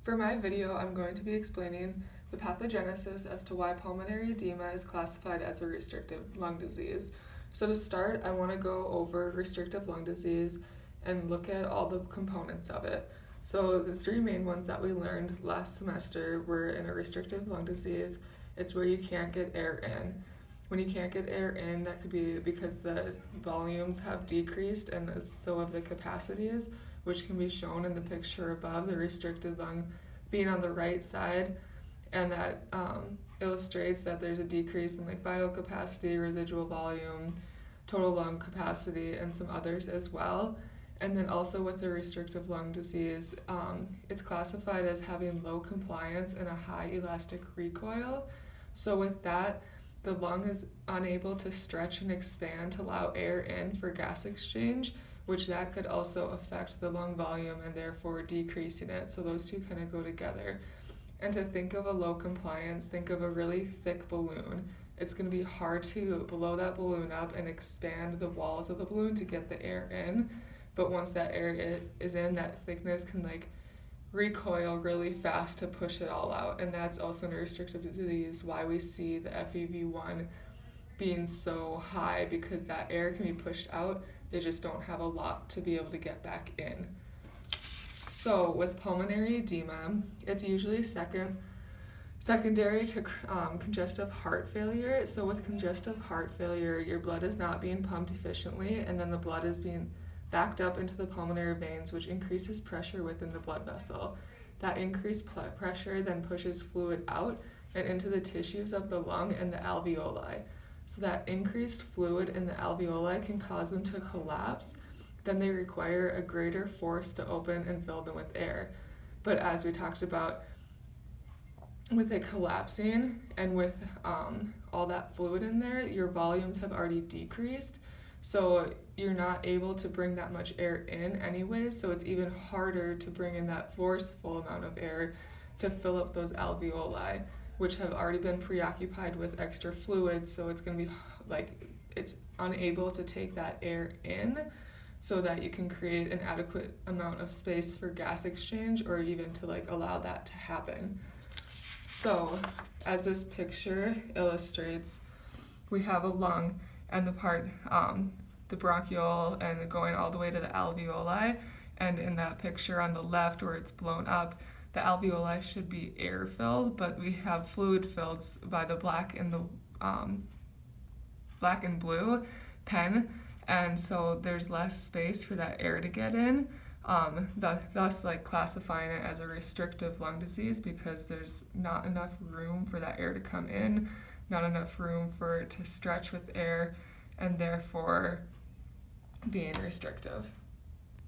For my video, I'm going to be explaining the pathogenesis as to why pulmonary edema is classified as a restrictive lung disease. So to start, I want to go over restrictive lung disease and look at all the components of it. So the three main ones that we learned last semester were in a restrictive lung disease, it's where you can't get air in. When you can't get air in, that could be because the volumes have decreased and so have the capacities, which can be shown in the picture above, the restricted lung being on the right side, and that illustrates that there's a decrease in like vital capacity, residual volume, total lung capacity, and some others as well. And then also with the restrictive lung disease, it's classified as having low compliance and a high elastic recoil. So with that, the lung is unable to stretch and expand to allow air in for gas exchange, which that could also affect the lung volume and therefore decreasing it. So those two kind of go together. And to think of a low compliance, think of a really thick balloon. It's going to be hard to blow that balloon up and expand the walls of the balloon to get the air in. But once that air is in, that thickness can like recoil really fast to push it all out. And that's also in a restrictive disease why we see the FEV1 being so high, because that air can be pushed out. They just don't have a lot to be able to get back in. So with pulmonary edema, it's usually secondary to congestive heart failure. So with congestive heart failure, your blood is not being pumped efficiently, and then the blood is being backed up into the pulmonary veins, which increases pressure within the blood vessel. That increased pressure then pushes fluid out and into the tissues of the lung and the alveoli. So that increased fluid in the alveoli can cause them to collapse. Then they require a greater force to open and fill them with air. But as we talked about, with it collapsing and with all that fluid in there, your volumes have already decreased. So you're not able to bring that much air in anyways, so it's even harder to bring in that forceful amount of air to fill up those alveoli, which have already been preoccupied with extra fluids, so it's going to be like it's unable to take that air in so that you can create an adequate amount of space for gas exchange or even to like allow that to happen. So as this picture illustrates, we have a lung and the part, the bronchiole and going all the way to the alveoli, and in that picture on the left where it's blown up, the alveoli should be air filled, but we have fluid filled by the black and blue pen, and so there's less space for that air to get in, thus like classifying it as a restrictive lung disease, because there's not enough room for that air to come in, not enough room for it to stretch with air, and therefore being restrictive.